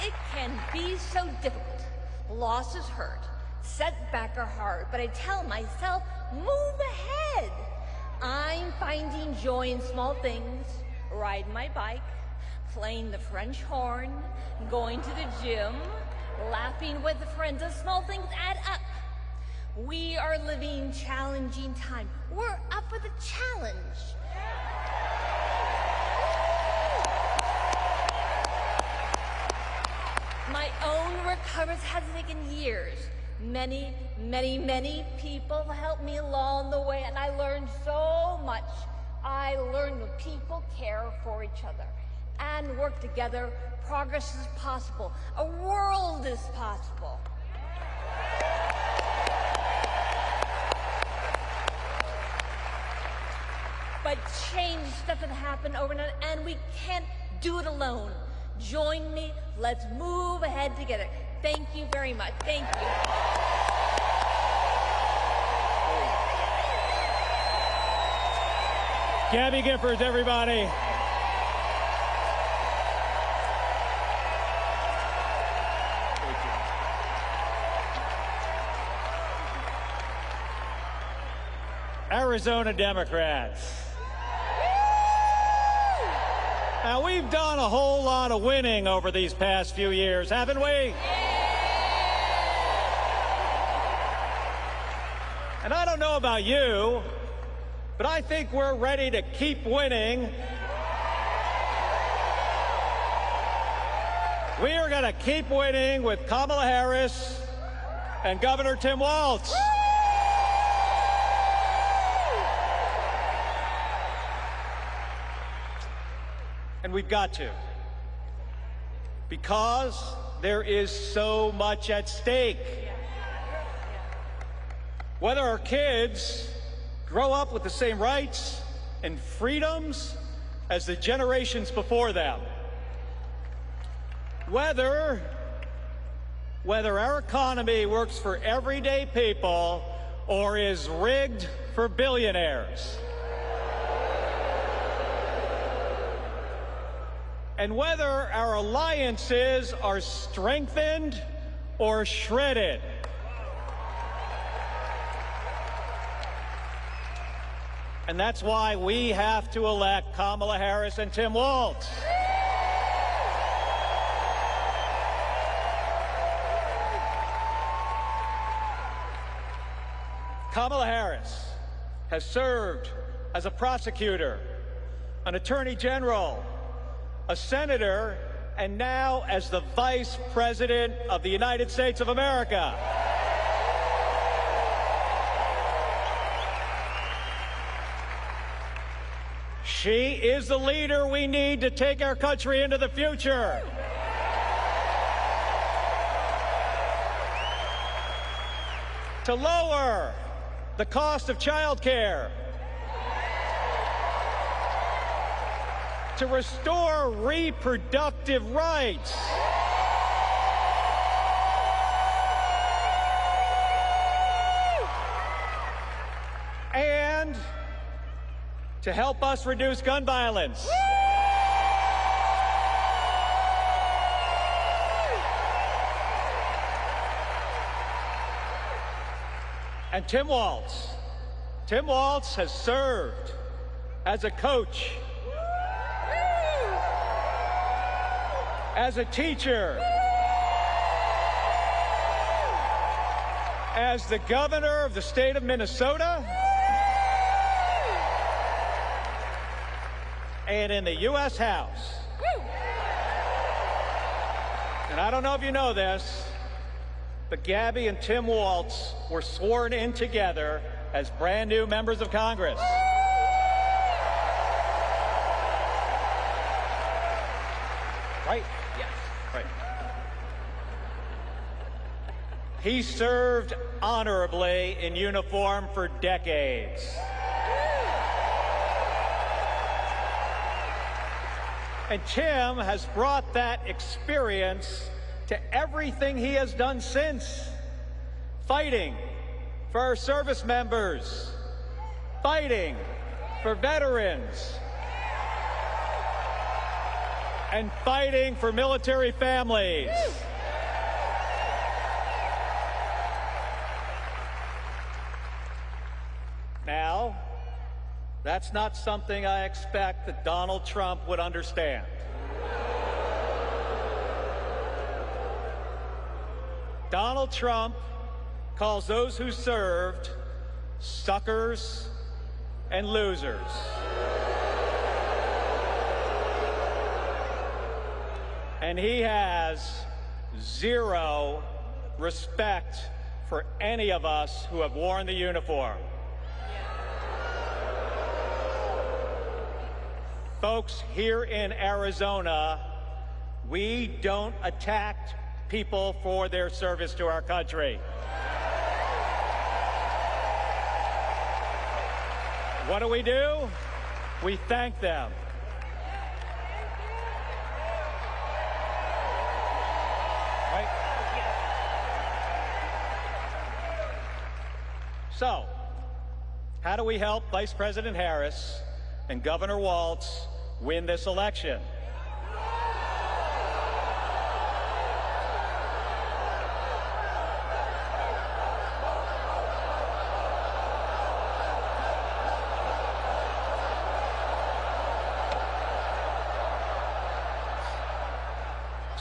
It can be so difficult. Losses hurt, setbacks are hard, but I tell myself, move ahead. I'm finding joy in small things, riding my bike, playing the French horn, going to the gym, laughing with friends. The small things add up. We are living challenging times. We're up for the challenge. My own recovery has taken years. Many, many, many people helped me along the way, and I learned so much. I learned that people care for each other and work together. Progress is possible. A world is possible. But change doesn't happen overnight, and we can't do it alone. Join me. Let's move ahead together. Thank you very much. Thank you. Gabby Giffords, everybody. Arizona Democrats. Now, we've done a whole lot of winning over these past few years, haven't we? And I don't know about you, but I think we're ready to keep winning. We are going to keep winning with Kamala Harris and Governor Tim Walz. And we've got to, because there is so much at stake. Whether our kids grow up with the same rights and freedoms as the generations before them, whether our economy works for everyday people or is rigged for billionaires, and whether our alliances are strengthened or shredded. And that's why we have to elect Kamala Harris and Tim Walz. Kamala Harris has served as a prosecutor, an attorney general, a senator, and now as the Vice President of the United States of America. She is the leader we need to take our country into the future. To lower the cost of child care, to restore reproductive rights, and to help us reduce gun violence. And Tim Walz has served as a coach, as a teacher, as the governor of the state of Minnesota, and in the U.S. House. And I don't know if you know this, but Gabby and Tim Walz were sworn in together as brand new members of Congress. Right? Yes. Right. He served honorably in uniform for decades. And Tim has brought that experience to everything he has done since. Fighting for our service members, fighting for veterans, and fighting for military families. Now, that's not something I expect that Donald Trump would understand. Donald Trump calls those who served suckers and losers. And he has zero respect for any of us who have worn the uniform. Folks, here in Arizona, we don't attack people for their service to our country. What do? We thank them. Right? So, how do we help Vice President Harris and Governor Walz win this election?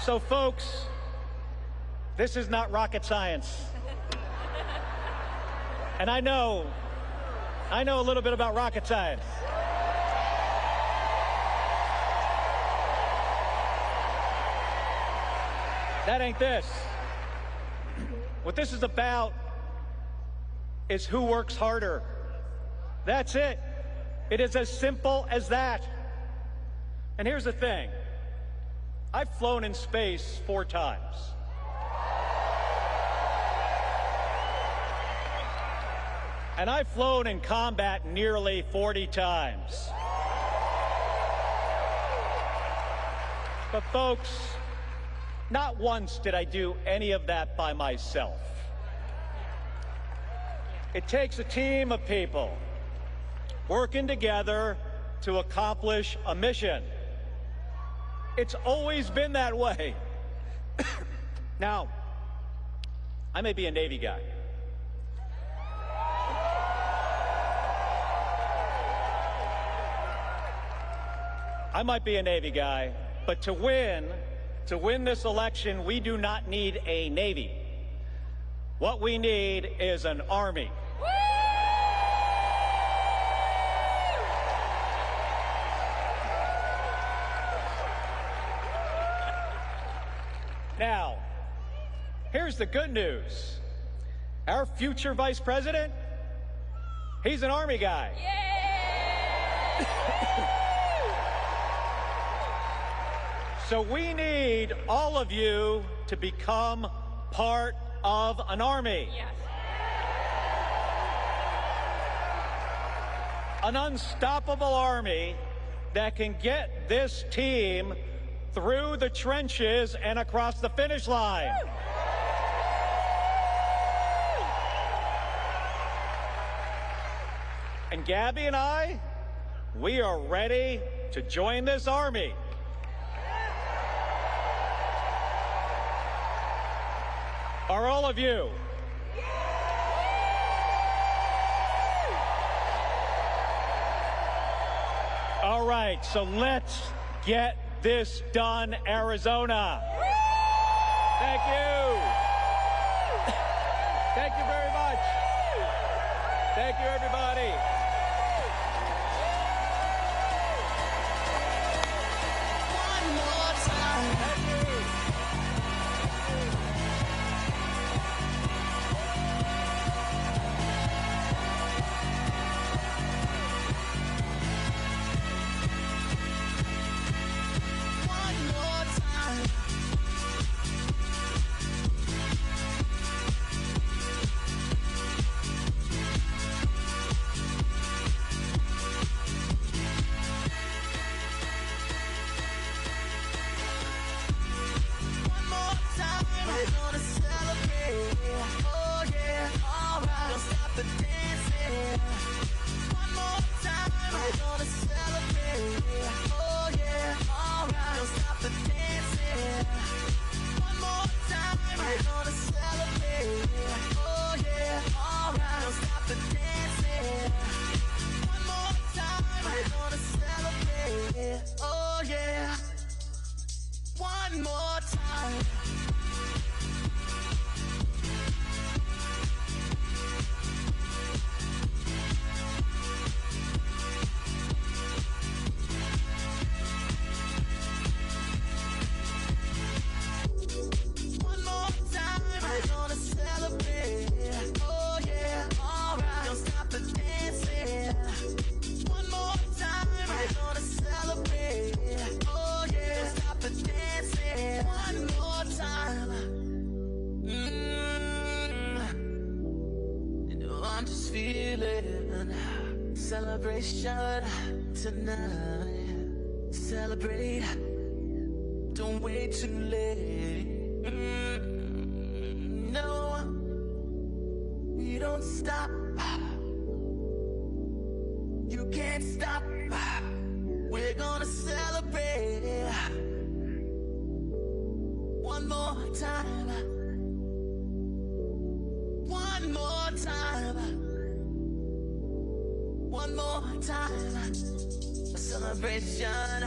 So, folks, this is not rocket science. And I know a little bit about rocket science. That ain't this. What this is about is who works harder. That's it. It is as simple as that. And here's the thing. I've flown in space 4 times. And I've flown in combat nearly 40 times. But folks, not once did I do any of that by myself. It takes a team of people working together to accomplish a mission. It's always been that way. Now, I may be a Navy guy. I might be a Navy guy, but to win this election, we do not need a Navy. What we need is an Army. Now, here's the good news. Our future Vice President, he's an Army guy. So we need all of you to become part of an Army. Yes. An unstoppable Army that can get this team through the trenches and across the finish line. Woo! And Gabby and I, we are ready to join this Army. Are all of you? All right, so let's get this done, Arizona. Thank you. Thank you very much. Thank you, everybody. One more time. Thank you. One more time. feeling. Celebration tonight. Celebrate. Don't wait too late. No, we don't stop. You can't stop. We're gonna celebrate. One more time. One more time. One more time. A celebration.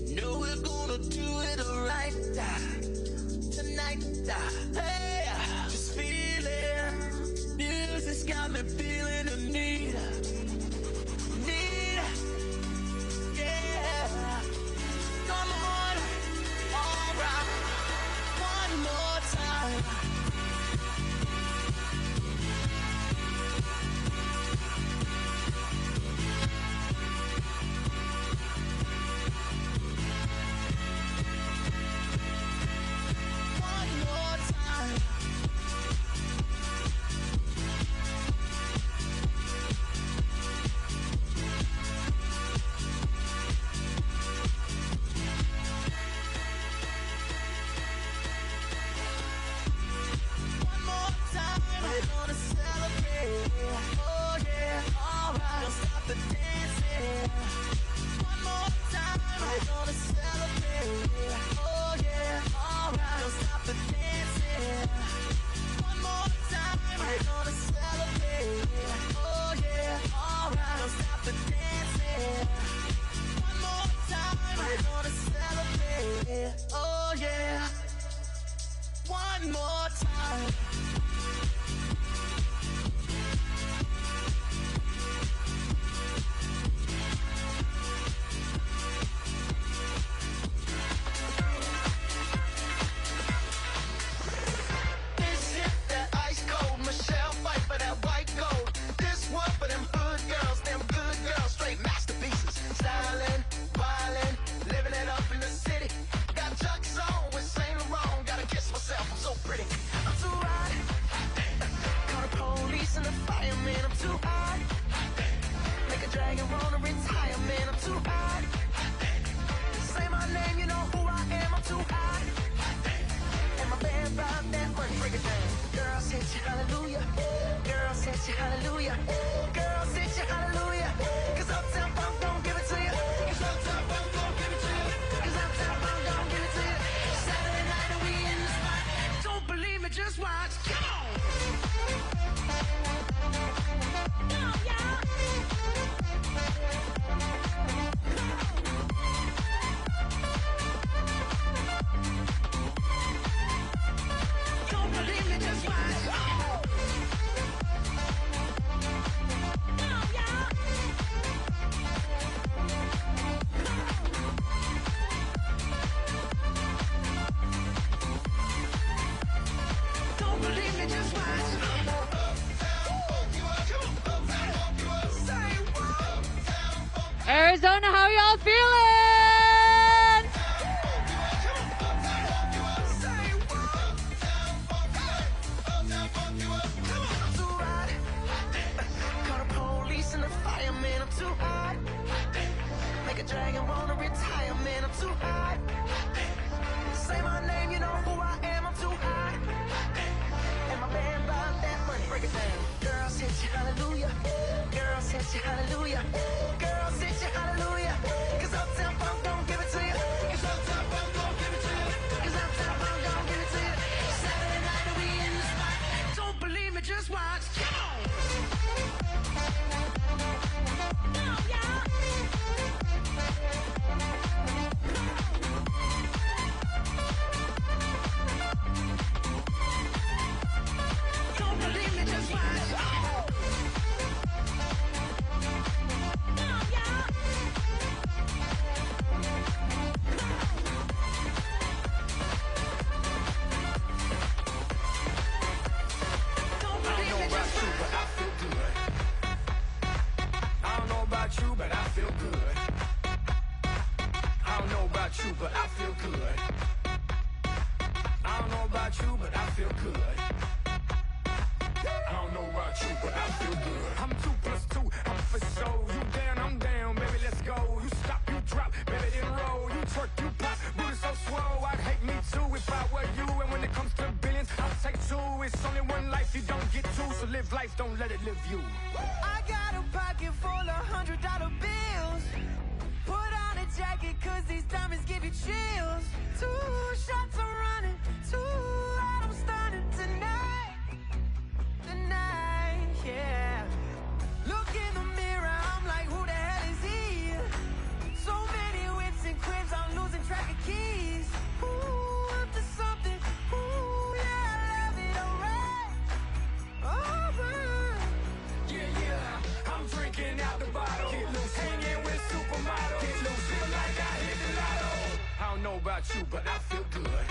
You know we're gonna do it right tonight. Hey, just feel it. Music's got me feeling the need. Yeah. Come on. All right. One more time. Arizona, how y'all feeling? Hallelujah, girls, hit you hallelujah, 'cause Uptown Funk don't give it to you, 'cause Uptown Funk don't give it to you, 'cause Uptown Funk don't give it to you. Saturday night and we in the spot, don't believe me, just watch. Come on. Don't believe me, just watch. But I feel good. I don't know about you, but I feel good. I don't know about you, but I feel feel good. I'm 2 + 2, I'm for show. You down, I'm down, baby, let's go. You stop, you drop, baby, then roll. You twerk, you pop, booty so swole. I'd hate me too if I were you. And when it comes to billions, I'll take 2. It's only one life, you don't get 2. So live life, don't let it live you. I got a pocket full of $100 bills. Put on a jacket, cause these diamonds give you chills. 2 shots are running, 2 out, I'm stunning tonight. Tonight, yeah. Look in the mirror, I'm like, who the hell is he? So many whips and cribs, I'm losing track of keys. Ooh, up to something, ooh, yeah, I love it, alright. Alright. Yeah, yeah, I'm drinking out the bottle. Get loose, hanging with supermodels. Get loose, feel like I hit the lotto. I don't know about you, but I feel good.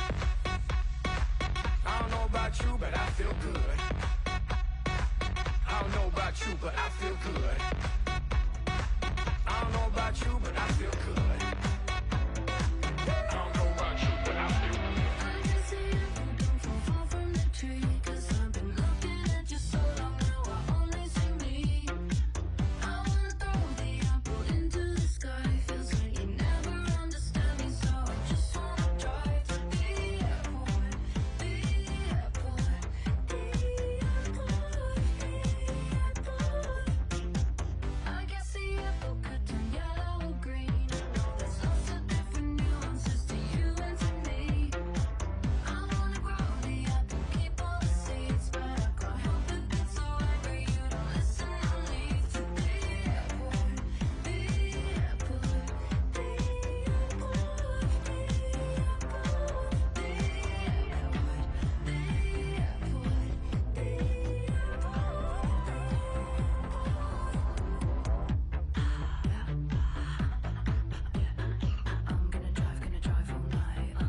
I don't know about you, but I feel good. I don't know about you, but I feel good. I don't know about you, but I feel good. I don't know about you, but I feel good. I can see it, don't fall far from the tree. Cause I've been looking at you so long now, I only see me. I wanna throw the apple into the sky. Feels like you never understand me, so I just wanna drive to the airport, the airport, the airport, the airport. I guess the apple could turn yellow or green. I know there's lots of different nuances to you and to me. I wanna grow the apple, keep all the seeds, but I can't help it, get so angry you don't listen or leave. To the airport, the airport, the airport, the airport, the airport, the I'm gonna drive all night. I'm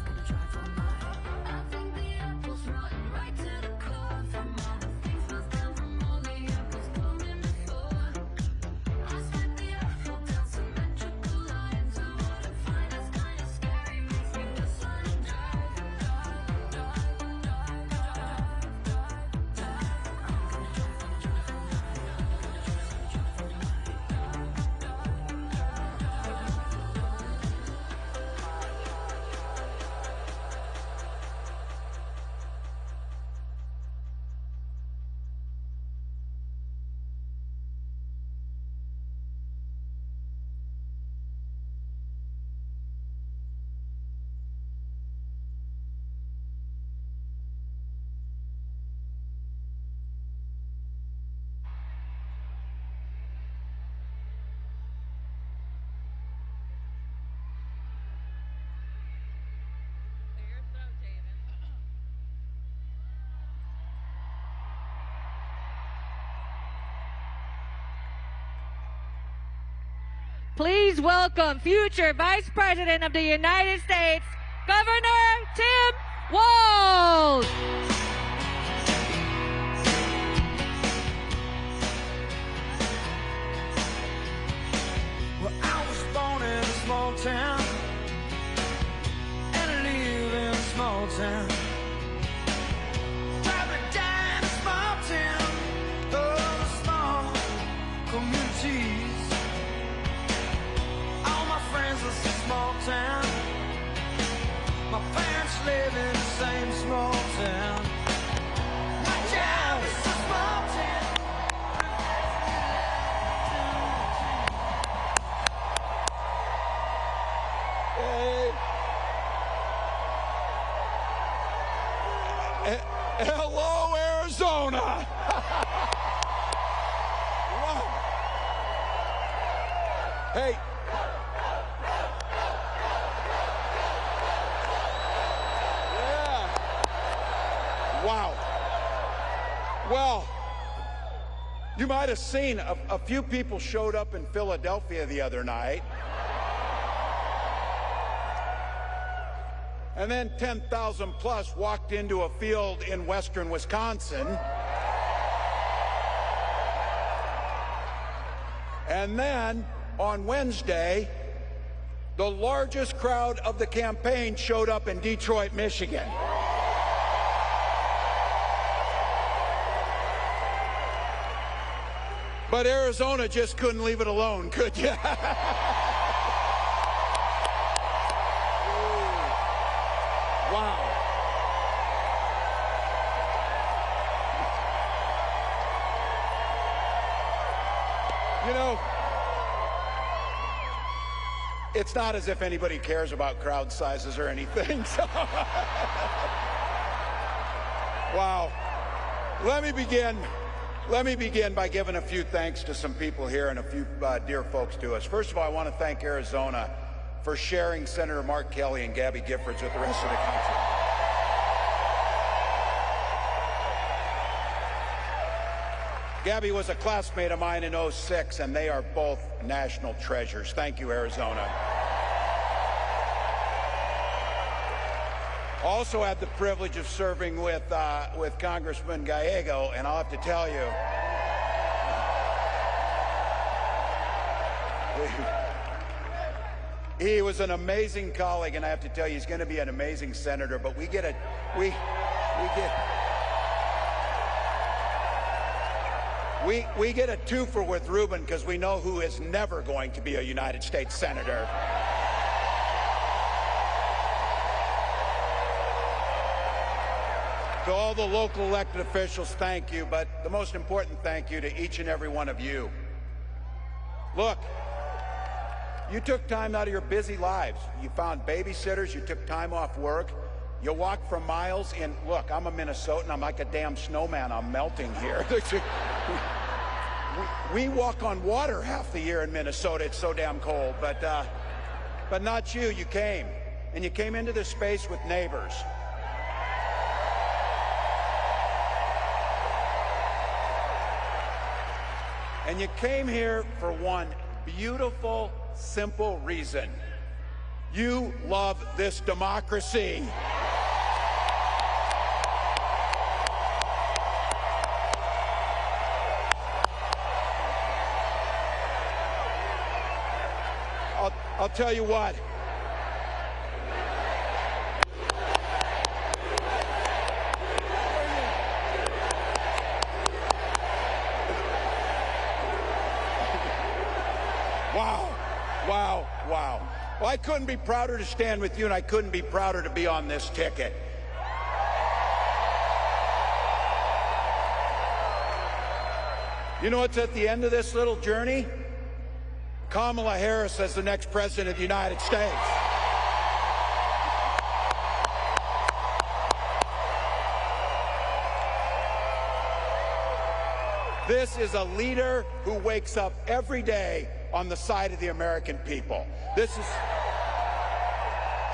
gonna drive all night. I think the apple's rotten right to the core. From all the things we've done, from all the apples coming before. I swipe the apple down symmetrical lines. I wanna find us kinda scary. Makes me just wanna drive, drive, drive, drive, drive, drive, drive. I'm gonna drive all night. I'm gonna drive all night. Please welcome future Vice President of the United States, Governor Tim Walz. Well, I was born in a small town, and I live in a small town. Traveling down a small town, oh, small communities. All my friends are from small town. My parents live in the same small town. My job is a small town. Hello, Arizona. Wow. Hey. Yeah. Wow. Well, you might have seen a few people showed up in Philadelphia the other night. And then 10,000 plus walked into a field in western Wisconsin. And then on Wednesday, the largest crowd of the campaign showed up in Detroit, Michigan. But Arizona just couldn't leave it alone, could you? Wow. You know, it's not as if anybody cares about crowd sizes or anything. So. Wow. Let me begin by giving a few thanks to some people here and a few dear folks to us. First of all, I want to thank Arizona for sharing Senator Mark Kelly and Gabby Giffords with the rest of the country. Gabby was a classmate of mine in '06, and they are both national treasures. Thank you, Arizona. Also had the privilege of serving with Congressman Gallego, and I'll have to tell you, he was an amazing colleague, and I have to tell you, he's going to be an amazing senator. But we get a twofer with Reuben because we know who is never going to be a United States senator. To all the local elected officials, thank you, but the most important thank you to each and every one of you. Look, you took time out of your busy lives. You found babysitters, you took time off work, you walked for miles in. Look, I'm a Minnesotan, I'm like a damn snowman, I'm melting here. We walk on water half the year in Minnesota, it's so damn cold, but not you, you came. And you came into this space with neighbors. And you came here for one beautiful, simple reason. You love this democracy. I'll tell you what. Wow. Well, I couldn't be prouder to stand with you, and I couldn't be prouder to be on this ticket. You know what's at the end of this little journey? Kamala Harris as the next president of the United States. This is a leader who wakes up every day on the side of the American people.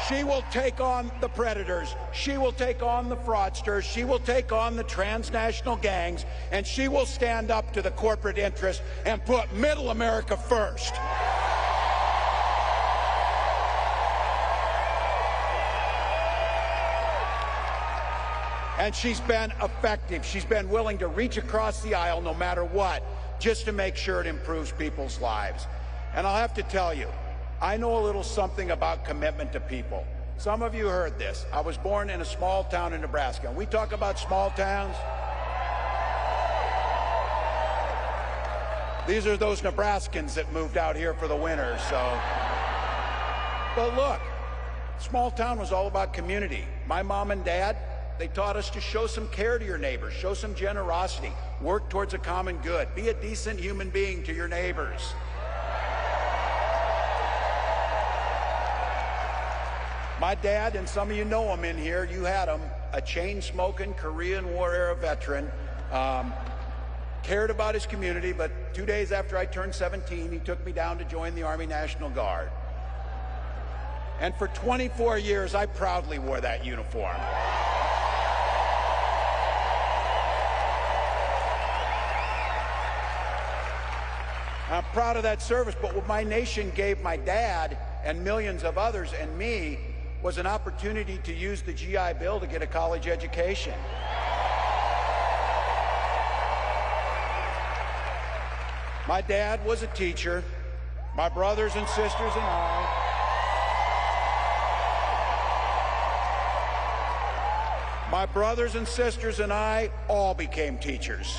She will take on the predators, she will take on the fraudsters, she will take on the transnational gangs, and she will stand up to the corporate interests and put middle America first. And she's been effective. She's been willing to reach across the aisle no matter what, just to make sure it improves people's lives. And I'll have to tell you, I know a little something about commitment to people. Some of you heard this. I was born in a small town in Nebraska. And we talk about small towns. These are those Nebraskans that moved out here for the winter, so. But look, small town was all about community. My mom and dad, they taught us to show some care to your neighbors, show some generosity, work towards a common good, be a decent human being to your neighbors. My dad, and some of you know him in here, you had him, a chain-smoking Korean War-era veteran, cared about his community, but 2 days after I turned 17, he took me down to join the Army National Guard. And for 24 years, I proudly wore that uniform. I'm proud of that service, but what my nation gave my dad and millions of others and me was an opportunity to use the GI Bill to get a college education. My dad was a teacher. My brothers and sisters and I all became teachers.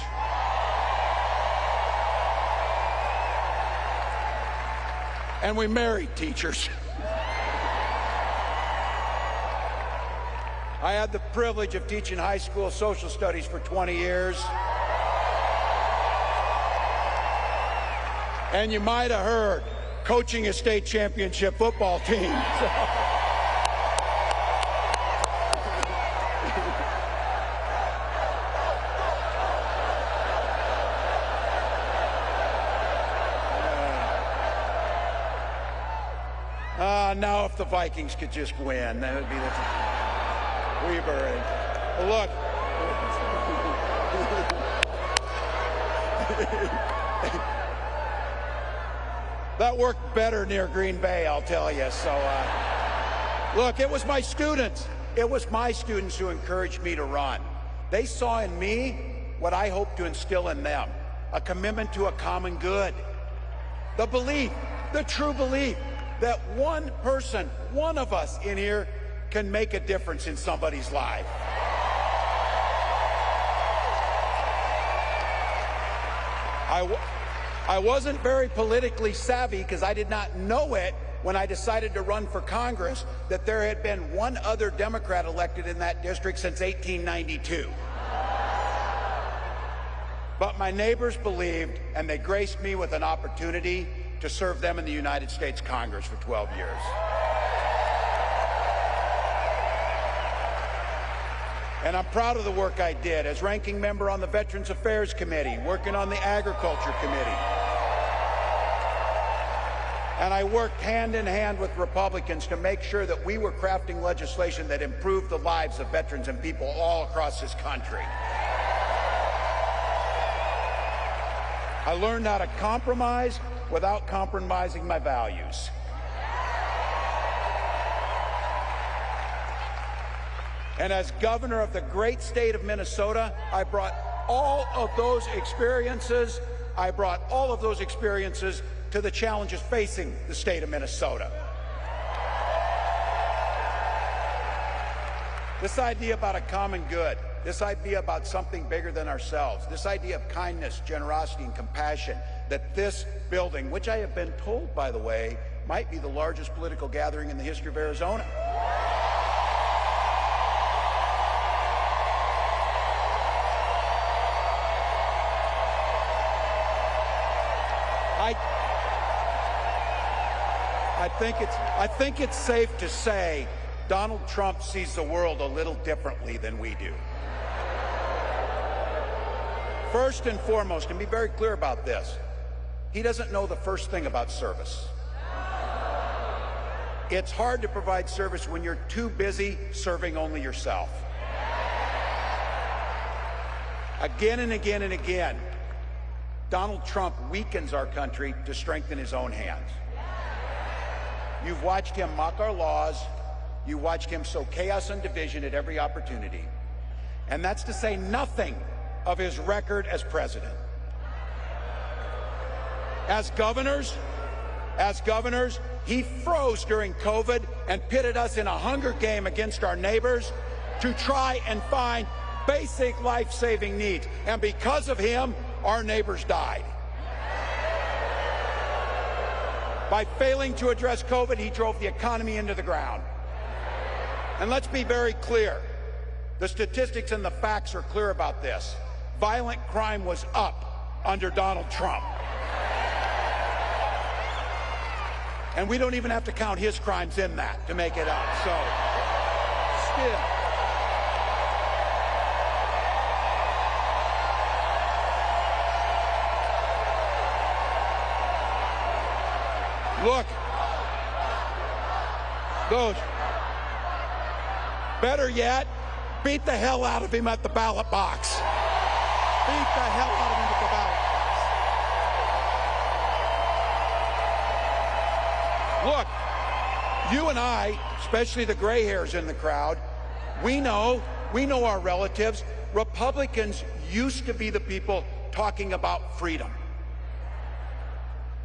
And we married teachers. I had the privilege of teaching high school social studies for 20 years. And you might have heard, coaching a state championship football team. Now if the Vikings could just win, that would be the Weaver. Well, look. That worked better near Green Bay, I'll tell you. So, look, it was my students. It was my students who encouraged me to run. They saw in me what I hoped to instill in them, a commitment to a common good. The belief, the true belief, that one person, one of us in here, can make a difference in somebody's life. I wasn't very politically savvy because I did not know it when I decided to run for Congress that there had been one other Democrat elected in that district since 1892. But my neighbors believed, and they graced me with an opportunity to serve them in the United States Congress for 12 years. And I'm proud of the work I did as ranking member on the Veterans Affairs Committee, working on the Agriculture Committee. And I worked hand in hand with Republicans to make sure that we were crafting legislation that improved the lives of veterans and people all across this country. I learned how to compromise without compromising my values. And as governor of the great state of Minnesota, I brought all of those experiences to the challenges facing the state of Minnesota. This idea about a common good, this idea about something bigger than ourselves, this idea of kindness, generosity, and compassion, that this building, which I have been told, by the way, might be the largest political gathering in the history of Arizona. I think it's safe to say Donald Trump sees the world a little differently than we do. First and foremost, and be very clear about this, he doesn't know the first thing about service. It's hard to provide service when you're too busy serving only yourself. Again and again and again, Donald Trump weakens our country to strengthen his own hands. You've watched him mock our laws. You watched him sow chaos and division at every opportunity. And that's to say nothing of his record as president. As governors, he froze during COVID and pitted us in a hunger game against our neighbors to try and find basic life-saving needs. And because of him, our neighbors died. By failing to address COVID, he drove the economy into the ground. And let's be very clear. The statistics and the facts are clear about this. Violent crime was up under Donald Trump. And we don't even have to count his crimes in that to make it up. So, still. Look, those, better yet, beat the hell out of him at the ballot box. Beat the hell out of him at the ballot box. Look, you and I, especially the gray hairs in the crowd, we know our relatives. Republicans used to be the people talking about freedom.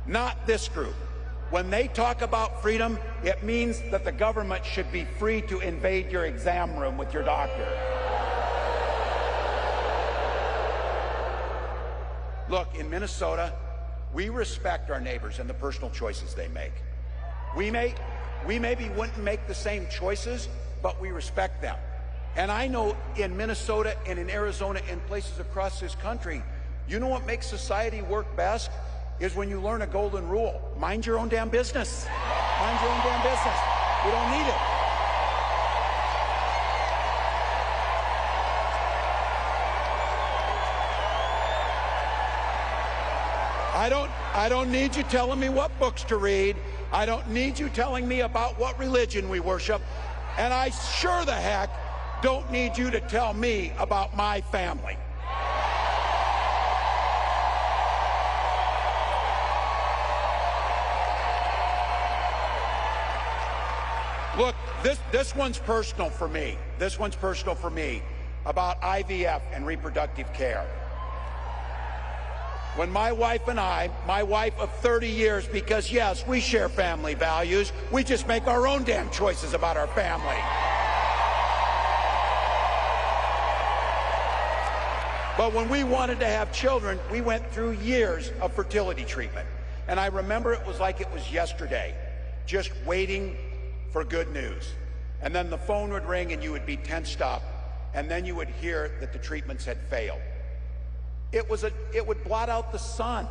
Not this group. When they talk about freedom, it means that the government should be free to invade your exam room with your doctor. Look, in Minnesota, we respect our neighbors and the personal choices they make. We maybe wouldn't make the same choices, but we respect them. And I know in Minnesota and in Arizona and places across this country, you know what makes society work best? Is when you learn a golden rule. Mind your own damn business. Mind your own damn business. You don't need it. I don't need you telling me what books to read. I don't need you telling me about what religion we worship. And I sure the heck don't need you to tell me about my family. Look, this one's personal for me. This one's personal for me about IVF and reproductive care. When my wife and I, my wife of 30 years, because yes, we share family values, we just make our own damn choices about our family. But when we wanted to have children, we went through years of fertility treatment. And I remember it was like it was yesterday, just waiting for good news. And then the phone would ring and you would be tensed up, and then you would hear that the treatments had failed. It would blot out the sun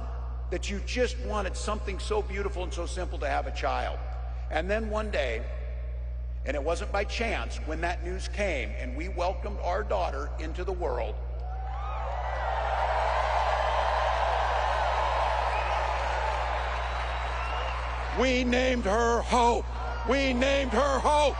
that you just wanted something so beautiful and so simple to have a child. And then one day, and it wasn't by chance, when that news came and we welcomed our daughter into the world, we named her Hope. We named her Hope.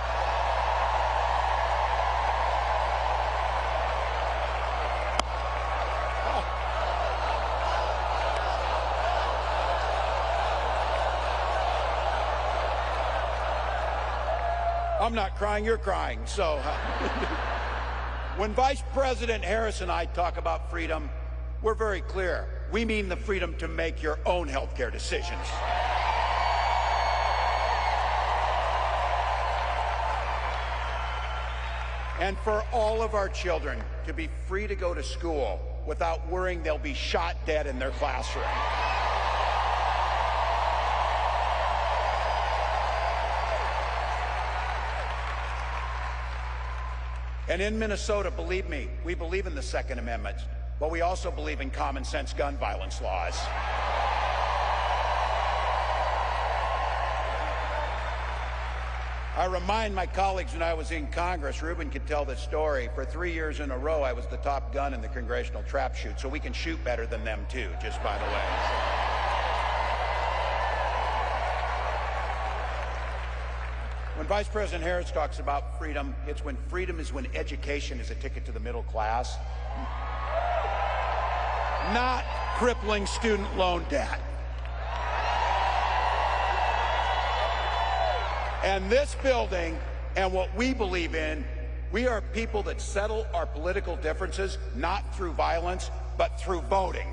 I'm not crying, you're crying. So when Vice President Harris and I talk about freedom, we're very clear. We mean the freedom to make your own health care decisions. And for all of our children to be free to go to school without worrying they'll be shot dead in their classroom. And in Minnesota, believe me, we believe in the Second Amendment, but we also believe in common sense gun violence laws. I remind my colleagues when I was in Congress, Ruben could tell this story, for 3 years in a row I was the top gun in the congressional trap shoot, so we can shoot better than them too, just by the way. When Vice President Harris talks about freedom, it's when freedom is when education is a ticket to the middle class, not crippling student loan debt. And this building and what we believe in, we are people that settle our political differences not through violence, but through voting.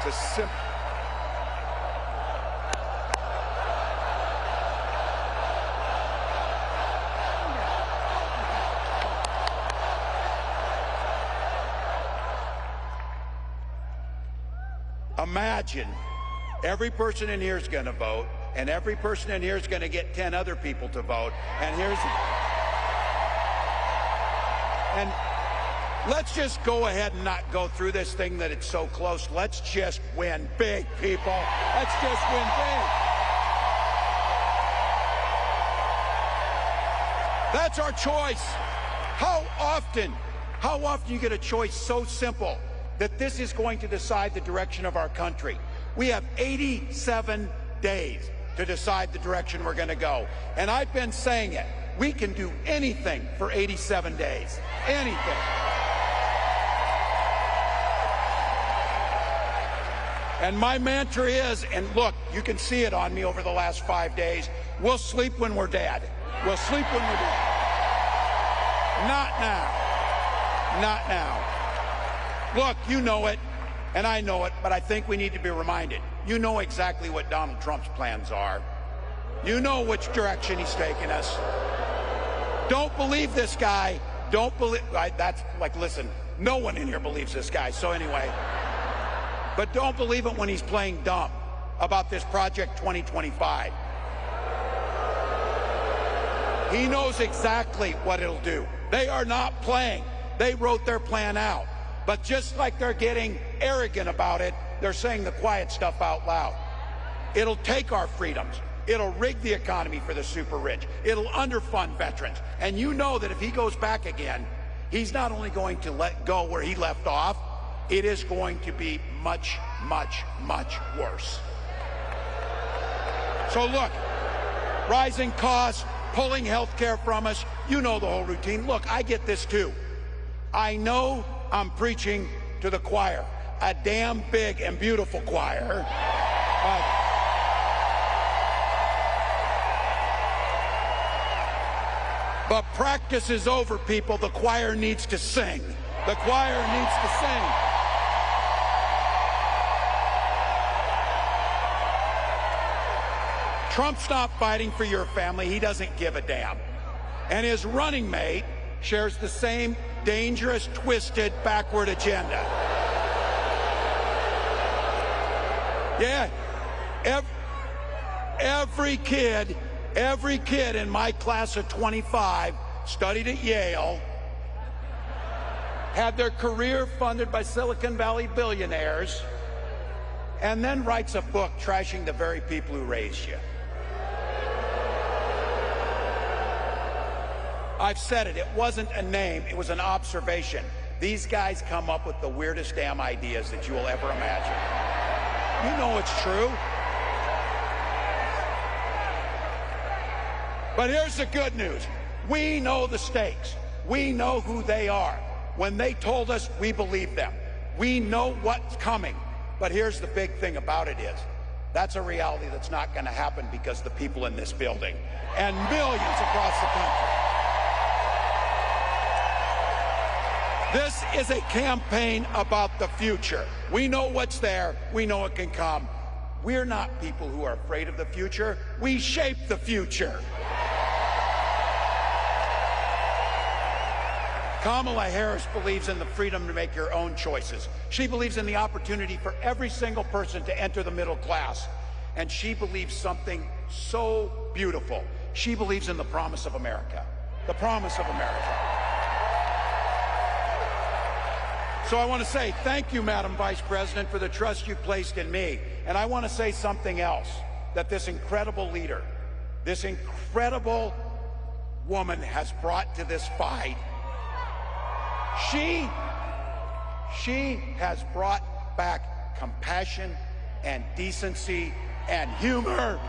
It's a simple. Imagine every person in here is going to vote, and every person in here is going to get 10 other people to vote. And let's just go ahead and not go through this thing that it's so close. Let's just win big, people. Let's just win big. That's our choice. How often you get a choice so simple that this is going to decide the direction of our country? We have 87 days to decide the direction we're going to go. And I've been saying it. We can do anything for 87 days. Anything. And my mantra is, and look, you can see it on me over the last 5 days, we'll sleep when we're dead. We'll sleep when we're dead. Not now. Not now. Look, you know it, and I know it, but I think we need to be reminded. You know exactly what Donald Trump's plans are. You know which direction he's taking us. Don't believe this guy. Don't believe. That's like, listen, No one in here believes this guy, so anyway. But don't believe it when he's playing dumb about this Project 2025. He knows exactly what it'll do. They are not playing. They wrote their plan out. But just like they're getting arrogant about it, they're saying the quiet stuff out loud. It'll take our freedoms. It'll rig the economy for the super rich. It'll underfund veterans. And you know that if he goes back again, he's not only going to let go where he left off, it is going to be much, much, much worse. So look, rising costs, pulling health care from us, you know the whole routine. Look, I get this too. I know I'm preaching to the choir, a damn big and beautiful choir. But practice is over, people. The choir needs to sing. The choir needs to sing. Trump's not fighting for your family. He doesn't give a damn. And his running mate shares the same dangerous, twisted, backward agenda. Yeah. Every kid in my class of 25 studied at Yale, had their career funded by Silicon Valley billionaires, and then writes a book trashing the very people who raised you. I've said it, it wasn't a name, it was an observation. These guys come up with the weirdest damn ideas that you will ever imagine. You know it's true. But here's the good news. We know the stakes. We know who they are. When they told us, we believed them. We know what's coming. But here's the big thing about it is, that's a reality that's not going to happen because of the people in this building and millions across the country. This is a campaign about the future. We know what's there. We know it can come. We're not people who are afraid of the future. We shape the future. Kamala Harris believes in the freedom to make your own choices. She believes in the opportunity for every single person to enter the middle class. And she believes something so beautiful. She believes in the promise of America. The promise of America. So I want to say thank you, Madam Vice President, for the trust you placed in me. And I want to say something else, that this incredible leader, this incredible woman has brought to this fight. She has brought back compassion and decency and humor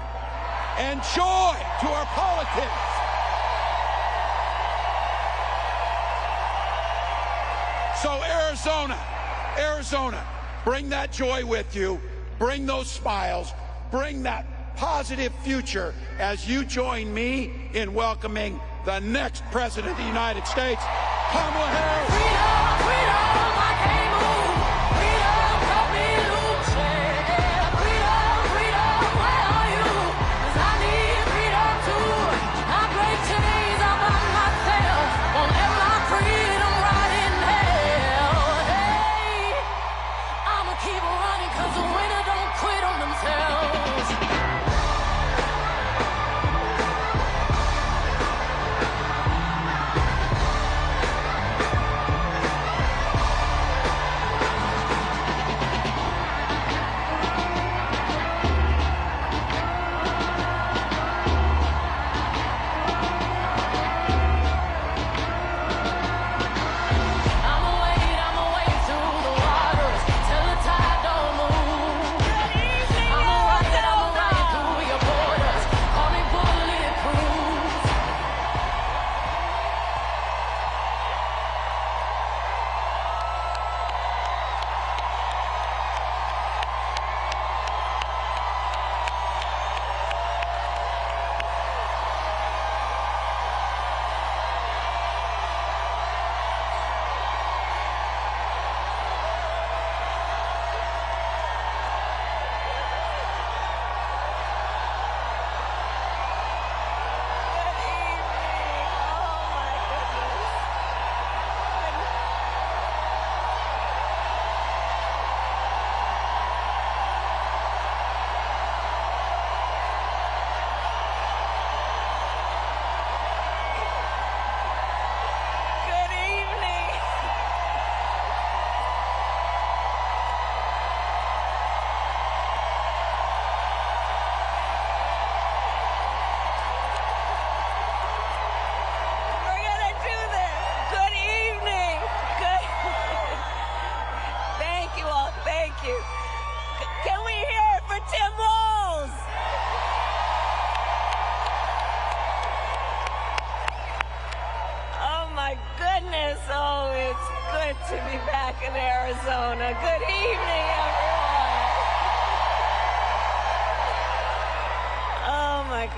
and joy to our politics. So Arizona, bring that joy with you, bring those smiles, bring that positive future as you join me in welcoming the next President of the United States, Kamala Harris. Freedom, freedom, I can't move. Freedom, cut me loose. Yeah. Freedom, freedom, where are you? 'Cause I need freedom too. I break chains all by myself. Won't let my freedom rot in hell. Hey, I'ma keep running 'cause the winner don't quit on themselves.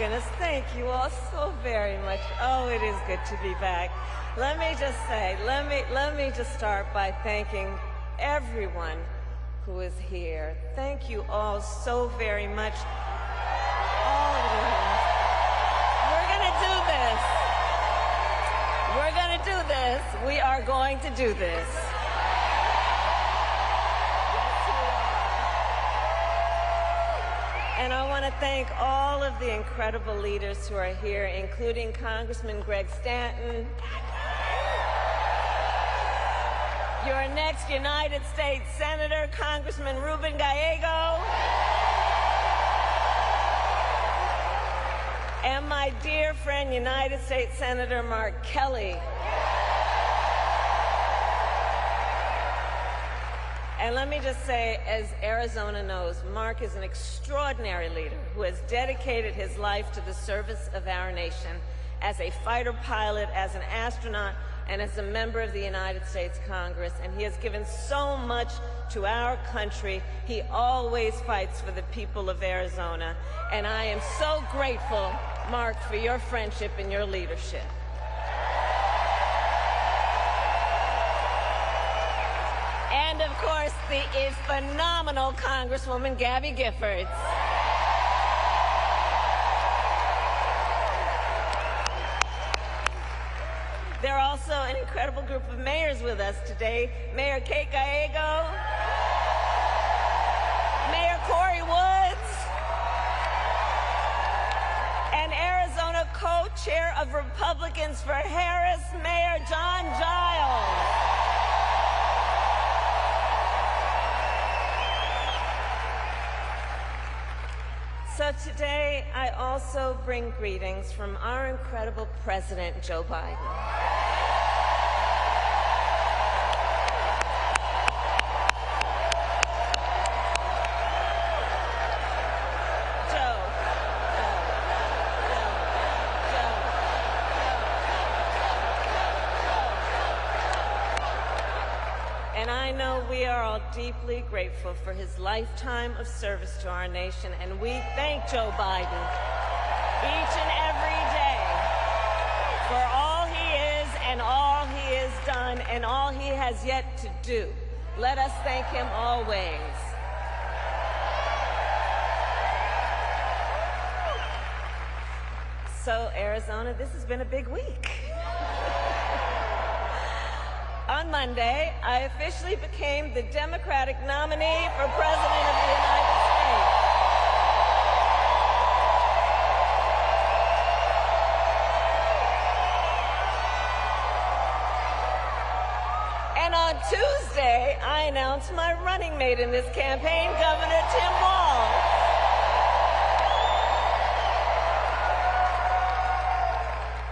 goodness, thank you all so very much. Oh, it is good to be back. Let me just say, let me just start by thanking everyone who is here. Thank you all so very much. All of you. We're gonna do this. We're gonna do this. We are going to do this. And I want to thank all of the incredible leaders who are here, including Congressman Greg Stanton, your next United States Senator, Congressman Ruben Gallego, and my dear friend, United States Senator Mark Kelly. And let me just say, as Arizona knows, Mark is an extraordinary leader who has dedicated his life to the service of our nation as a fighter pilot, as an astronaut, and as a member of the United States Congress. And he has given so much to our country. He always fights for the people of Arizona. And I am so grateful, Mark, for your friendship and your leadership. And of course, the phenomenal Congresswoman Gabby Giffords. There are also an incredible group of mayors with us today. Mayor Kate Gallego, Mayor Corey Woods, and Arizona co-chair of Republicans for Harris, Mayor John Giles. So today, I also bring greetings from our incredible President, Joe Biden. And I know we are all deeply grateful for his lifetime of service to our nation, and we thank Joe Biden each and every day for all he is and all he has done and all he has yet to do. Let us thank him always. So, Arizona, this has been a big week. On Monday, I officially became the Democratic nominee for President of the United States. And on Tuesday, I announced my running mate in this campaign, Governor Tim Walz.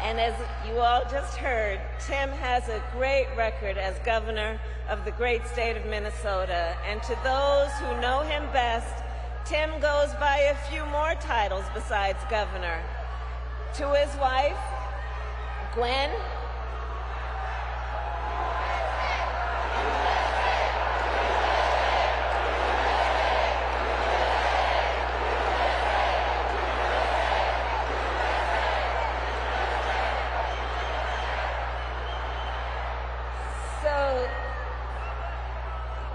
And as you all just heard, Tim has a great record as governor of the great state of Minnesota. And to those who know him best, Tim goes by a few more titles besides governor. To his wife, Gwen,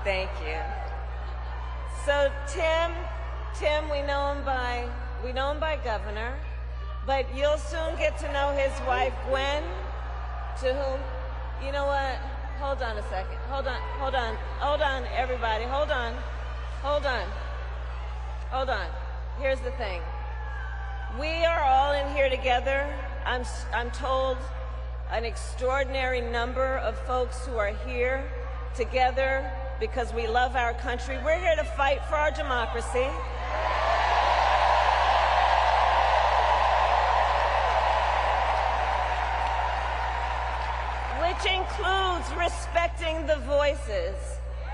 thank you. So Tim, we know him by governor, but you'll soon get to know his wife, Gwen, to whom, you know what? Hold on a second. Hold on, everybody. Hold on. Here's the thing. We are all in here together. I'm told an extraordinary number of folks who are here together because we love our country. We're here to fight for our democracy. Which includes respecting the voices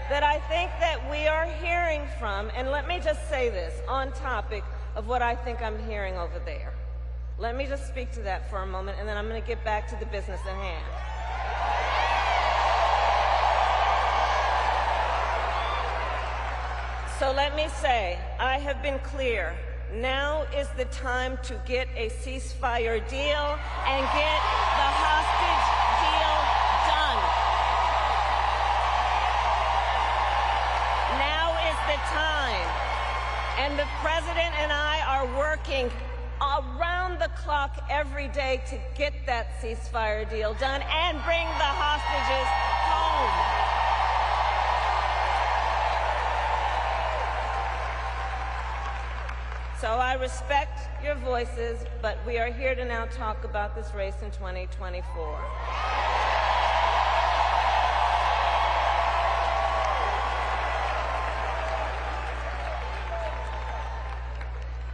that I think that we are hearing from. And let me just say this on topic of what I think I'm hearing over there. Let me just speak to that for a moment, and then I'm going to get back to the business at hand. So let me say, I have been clear, now is the time to get a ceasefire deal and get the hostage deal done. Now is the time. And the President and I are working around the clock every day to get that ceasefire deal done and bring the hostages home. So I respect your voices, but we are here to now talk about this race in 2024.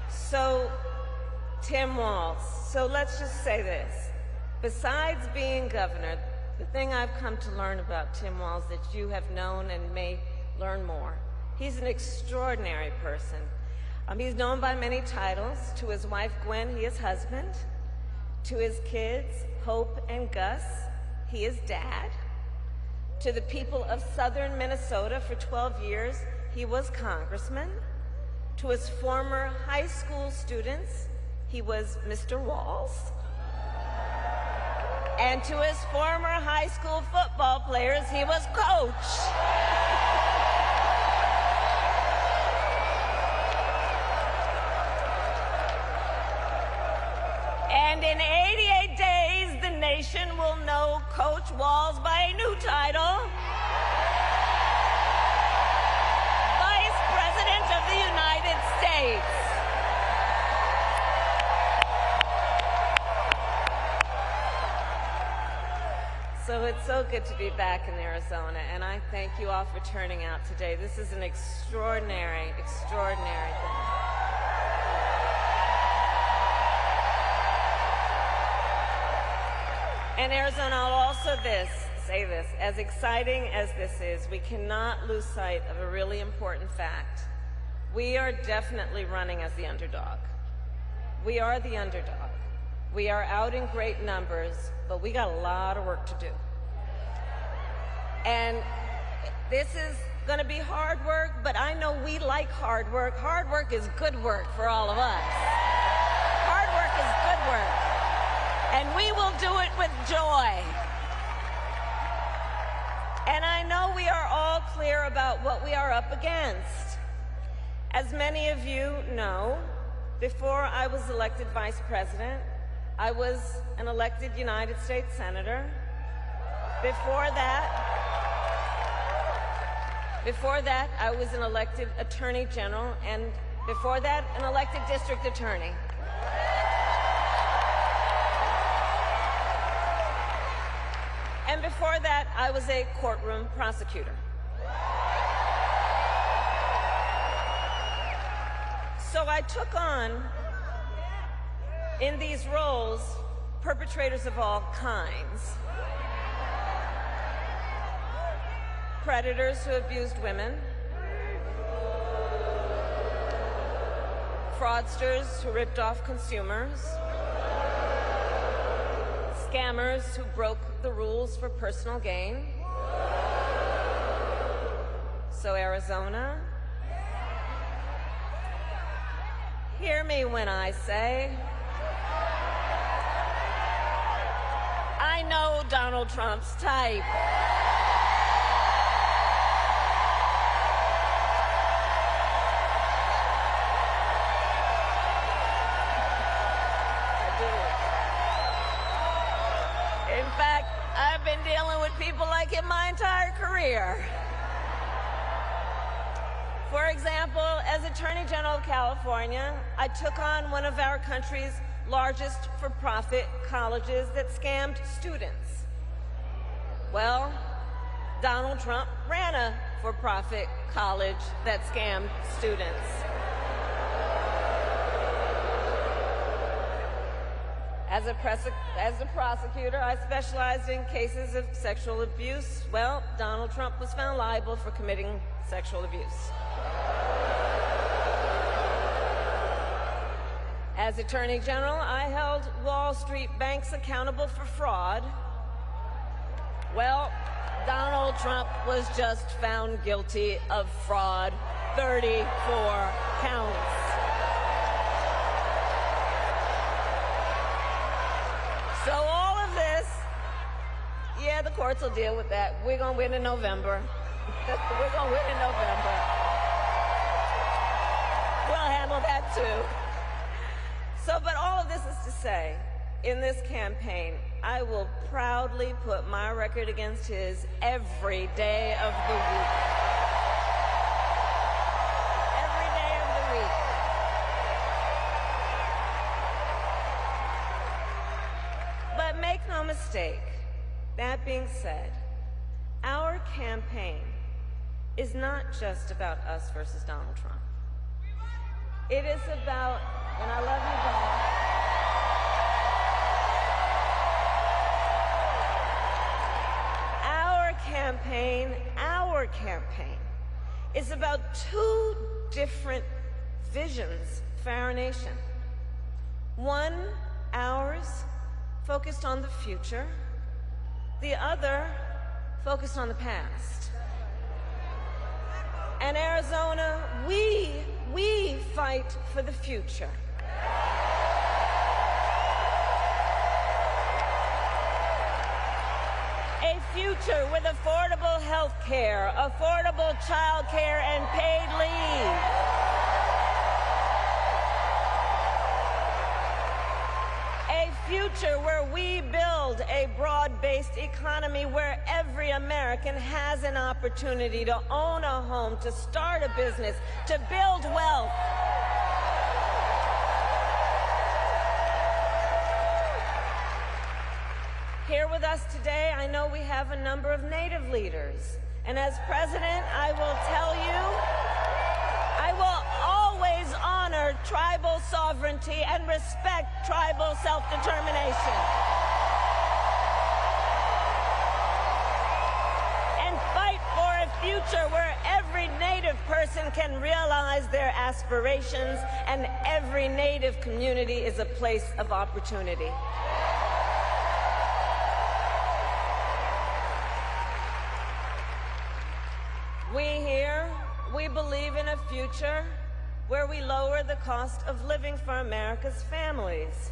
So, Tim Walz, so let's just say this. Besides being governor, the thing I've come to learn about Tim Walz that you have known and may learn more, he's an extraordinary person. He's known by many titles. To his wife, Gwen, he is husband. To his kids, Hope and Gus, he is dad. To the people of southern Minnesota for 12 years, he was congressman. To his former high school students, he was Mr. Walz. And to his former high school football players, he was coach. And in 88 days, the nation will know Coach Walz by a new title, Vice President of the United States. So it's so good to be back in Arizona, and I thank you all for turning out today. This is an extraordinary, extraordinary thing. And Arizona, I'll also say this, as exciting as this is, we cannot lose sight of a really important fact. We are definitely running as the underdog. We are the underdog. We are out in great numbers, but we got a lot of work to do. And this is gonna be hard work, but I know we like hard work. Hard work is good work for all of us. Hard work is good work. And we will do it with joy. And I know we are all clear about what we are up against. As many of you know, before I was elected vice president, I was an elected United States senator. Before that, I was an elected attorney general, and before that, an elected district attorney. And before that, I was a courtroom prosecutor. So I took on, in these roles, perpetrators of all kinds. Predators who abused women. Fraudsters who ripped off consumers. Scammers who broke the rules for personal gain. So Arizona, hear me when I say, I know Donald Trump's type. I've been dealing with people like him my entire career. For example, as Attorney General of California, I took on one of our country's largest for-profit colleges that scammed students. Well, Donald Trump ran a for-profit college that scammed students. As a prosecutor, I specialized in cases of sexual abuse. Well, Donald Trump was found liable for committing sexual abuse. As Attorney General, I held Wall Street banks accountable for fraud. Well, Donald Trump was just found guilty of fraud, 34 counts. courts will deal with that. We're going to win in November. We're going to win in November. We'll handle that too. So, but all of this is to say, in this campaign, I will proudly put my record against his every day of the week. Every day of the week. But make no mistake, that being said, our campaign is not just about us versus Donald Trump. It is about, and I love you, Bob. Our campaign is about two different visions for our nation. One, ours, focused on the future. The other, focused on the past. And Arizona, we fight for the future. A future with affordable health care, affordable child care, and paid leave. A future where we build a broad-based economy where every American has an opportunity to own a home, to start a business, to build wealth. Here with us today, I know we have a number of Native leaders. And as president, I will tell you, I will always honor tribal sovereignty and respect tribal self-determination. And fight for a future where every Native person can realize their aspirations and every Native community is a place of opportunity. We believe in a future where we lower the cost of living for America's families,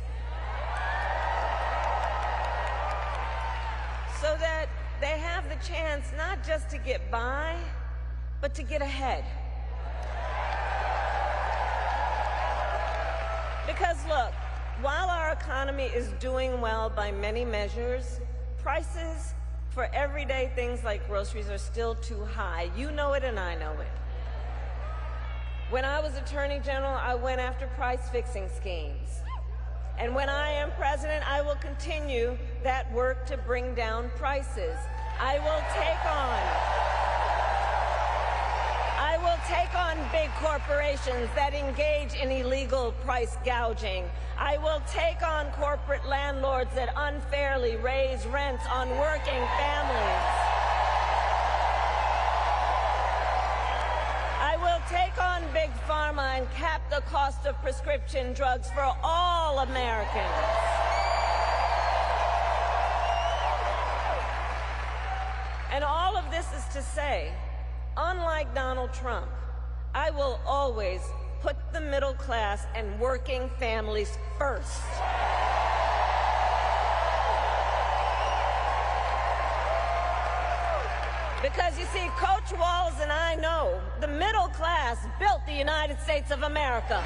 so that they have the chance not just to get by, but to get ahead. Because look, while our economy is doing well by many measures, prices for everyday things like groceries are still too high. You know it and I know it. When I was Attorney General, I went after price-fixing schemes. And when I am president, I will continue that work to bring down prices. I will take on big corporations that engage in illegal price gouging. I will take on corporate landlords that unfairly raise rents on working families. I will take on big pharma and cap the cost of prescription drugs for all Americans. And all of this is to say, unlike Donald Trump, I will always put the middle class and working families first. Because you see, Coach Walz and I know the middle class built the United States of America.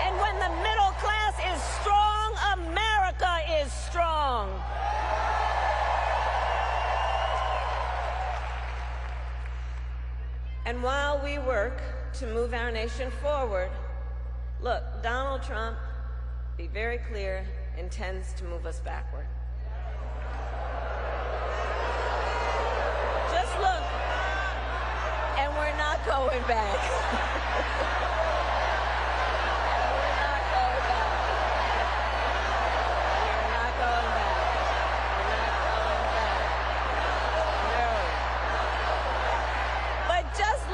And when the middle class is strong, America is strong. And while we work to move our nation forward, look, Donald Trump, be very clear, intends to move us backward. Just look, and we're not going back. We're not going back. We're not going back. We're not going back. No. But just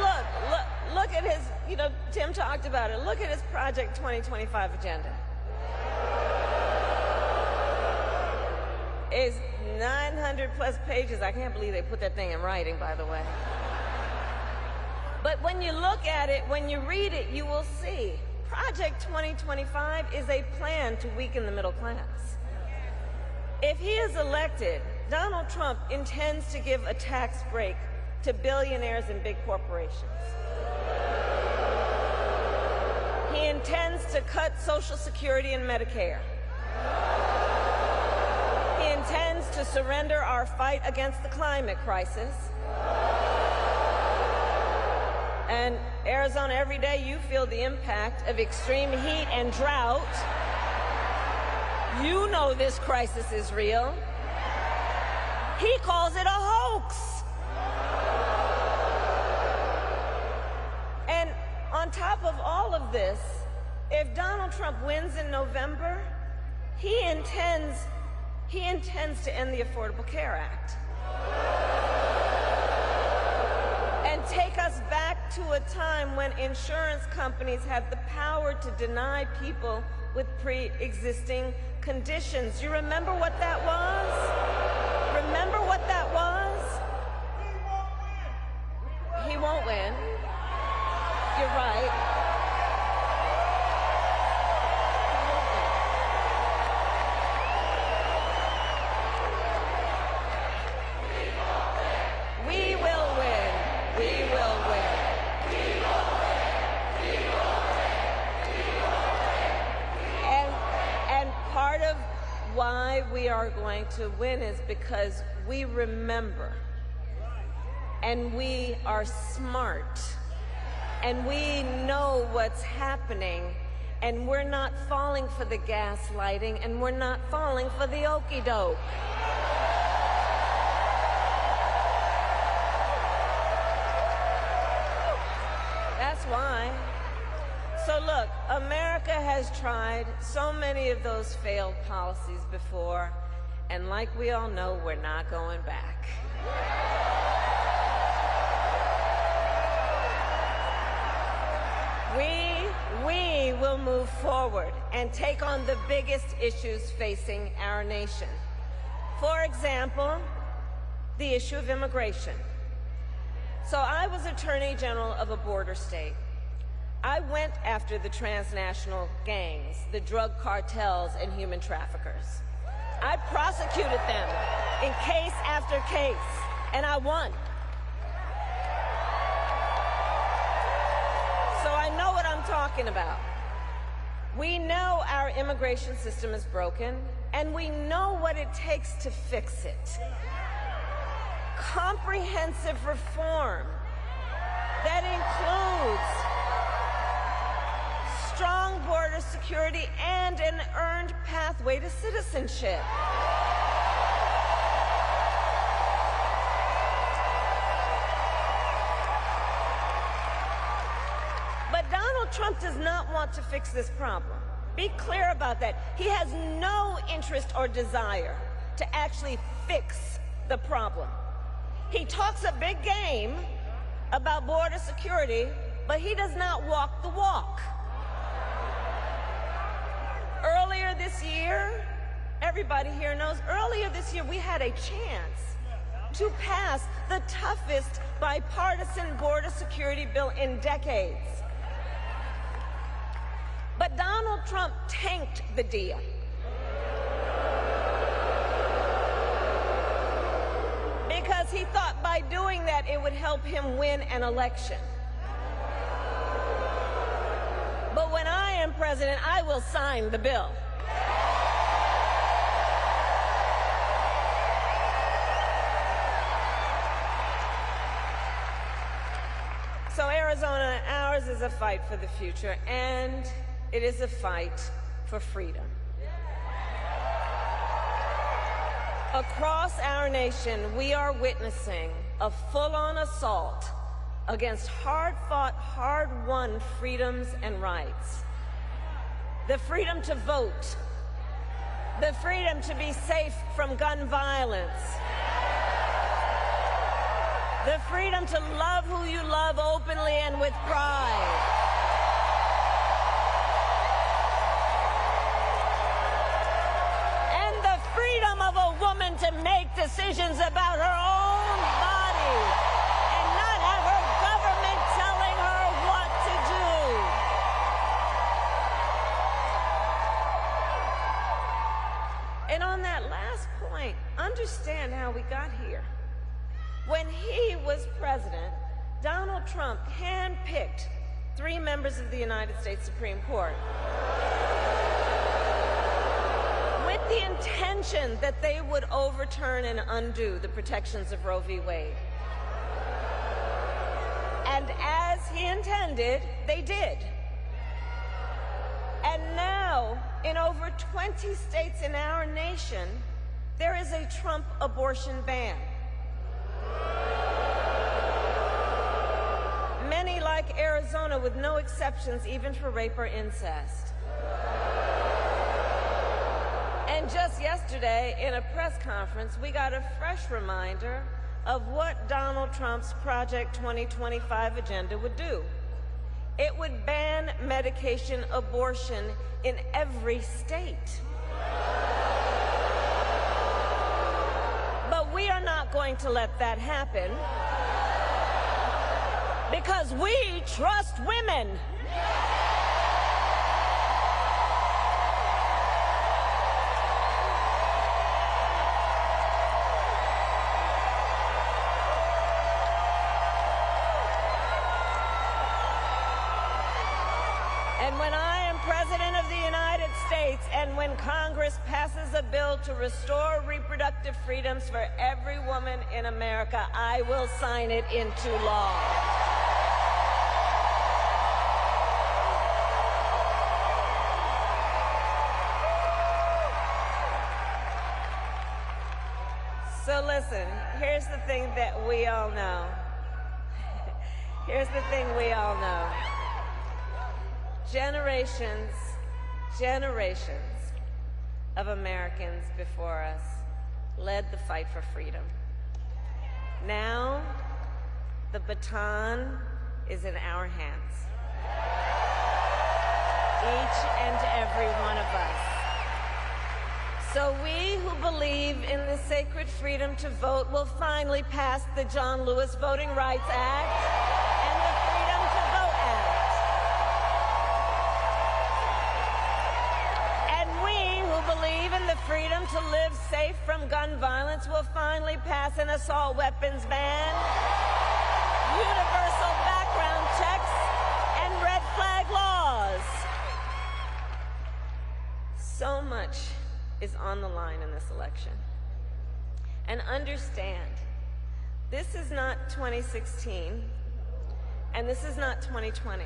look at his, Tim talked about it. Look at his Project 2025 agenda. It's 900 plus pages. I can't believe they put that thing in writing, by the way. But when you look at it, when you read it, you will see Project 2025 is a plan to weaken the middle class. If he is elected, Donald Trump intends to give a tax break to billionaires and big corporations. He intends to cut Social Security and Medicare. He intends to surrender our fight against the climate crisis. And Arizona, every day you feel the impact of extreme heat and drought. You know this crisis is real. He calls it a hoax. And on top of all of this, if Donald Trump wins in November, he intends to end the Affordable Care Act and take us back to a time when insurance companies had the power to deny people with pre-existing conditions. You remember what that was? Remember what that was? He won't win. You're right. We will win. We will win. And part of why we are going to win is because we remember, and we are smart, and we know what's happening, and we're not falling for the gaslighting, and we're not falling for the okie doke. That's why. So look, America has tried so many of those failed policies before, and like we all know, we're not going back. We will move forward and take on the biggest issues facing our nation. For example, the issue of immigration. So I was Attorney General of a border state. I went after the transnational gangs, the drug cartels, and human traffickers. I prosecuted them in case after case, and I won. So I know what I'm talking about. We know our immigration system is broken, and we know what it takes to fix it. Comprehensive reform that includes strong border security and an earned pathway to citizenship. But Donald Trump does not want to fix this problem. Be clear about that. He has no interest or desire to actually fix the problem. He talks a big game about border security, but he does not walk the walk. Earlier this year, everybody here knows, earlier this year we had a chance to pass the toughest bipartisan border security bill in decades. But Donald Trump tanked the deal. Because he thought by doing that it would help him win an election. But when I am president, I will sign the bill. So Arizona, ours is a fight for the future, and it is a fight for freedom. Across our nation, we are witnessing a full-on assault against hard-fought, hard-won freedoms and rights. The freedom to vote, the freedom to be safe from gun violence, the freedom to love who you love openly and with pride. Of a woman to make decisions about her own body and not have her government telling her what to do. And on that last understand how we got here. When he was president, Donald Trump handpicked 3 members of the United States Supreme Court with the intention that they would overturn and undo the protections of Roe v. Wade. And as he intended, they did. And now, in over 20 states in our nation, there is a Trump abortion ban. Many, like Arizona, with no exceptions even for rape or incest. And just yesterday, in a press conference, we got a fresh reminder of what Donald Trump's Project 2025 agenda would do. It would ban medication abortion in every state. But we are not going to let that happen because we trust women. And when I am President of the United States, and when Congress passes a bill to restore reproductive freedoms for every woman in America, I will sign it into law. So listen, here's the thing that we all know. Here's the thing we all know. Generations of Americans before us led the fight for freedom. Now, the baton is in our hands. Each and every one of us. So we who believe in the sacred freedom to vote will finally pass the John Lewis Voting Rights Act and the Freedom to Vote Act. And we who believe in the freedom to live safe from gun violence will finally pass an assault weapons ban, universal background checks, and red flag laws. So much is on the line in this election. And understand, this is not 2016, and this is not 2020.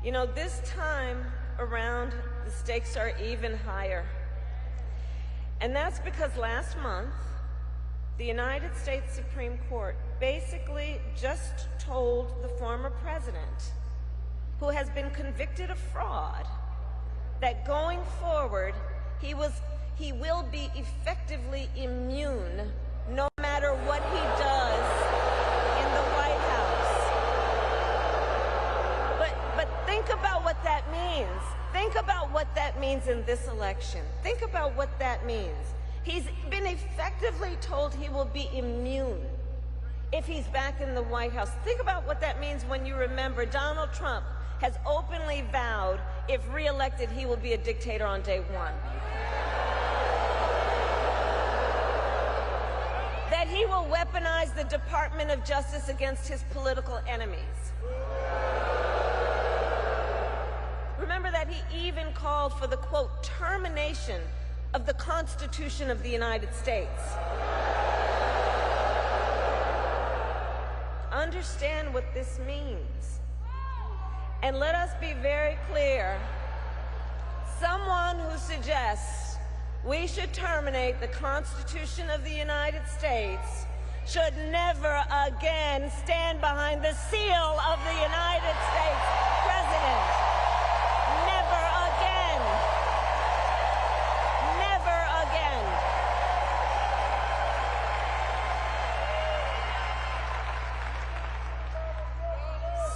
You know, this time around, the stakes are even higher. And that's because last month, the United States Supreme Court basically just told the former president, who has been convicted of fraud, that going forward, he will be effectively immune no matter what he does in the White House. But think about what that means. Think about what that means in this election. Think about what that means. He's been effectively told he will be immune if he's back in the White House. Think about what that means when you remember Donald Trump has openly vowed, if re-elected, he will be a dictator on day one. That he will weaponize the Department of Justice against his political enemies. Remember that he even called for the, quote, termination of the Constitution of the United States. Understand what this means. And let us be very clear, someone who suggests we should terminate the Constitution of the United States should never again stand behind the seal of the United States President. Never again. Never again.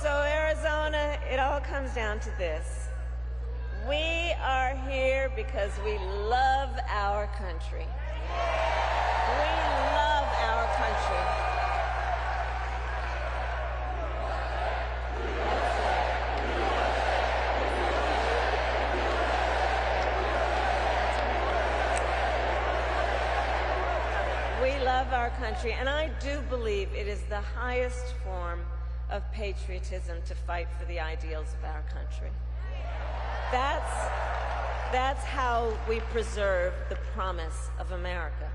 So Arizona, it all comes down to this. We are here because we love our country. We love our country. love our country, and I do believe it is the highest form of patriotism to fight for the ideals of our country. That's how we preserve the promise of America.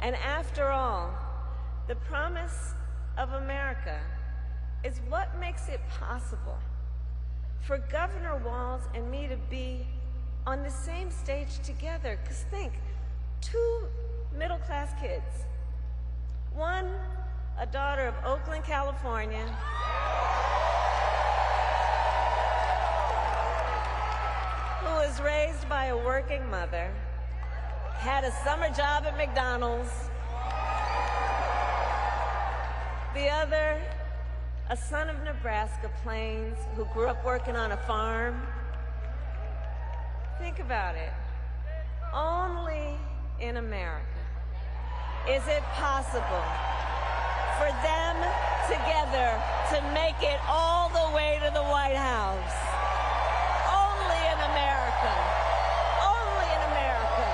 And after all, the promise of America is what makes it possible for Governor Walz and me to be on the same stage together. Because think, two middle-class kids. One, a daughter of Oakland, California, who was raised by a working mother, had a summer job at McDonald's. The other, a son of Nebraska Plains who grew up working on a farm. Think about it. Only in America is it possible for them together to make it all the way to the White House. Only in America. Only in America.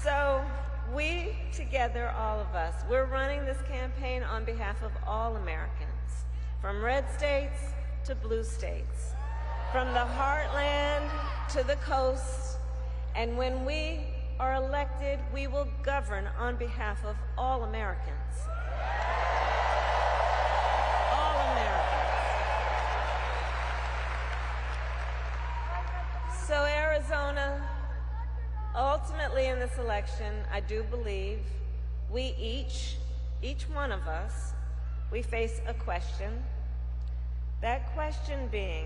So we together, all of us, we're running this campaign on behalf of all Americans, from red states to blue states, from the heartland to the coast. And when we are elected, we will govern on behalf of all Americans. All Americans. So Arizona, ultimately in this election, I do believe we each one of us, we face a question. That question being,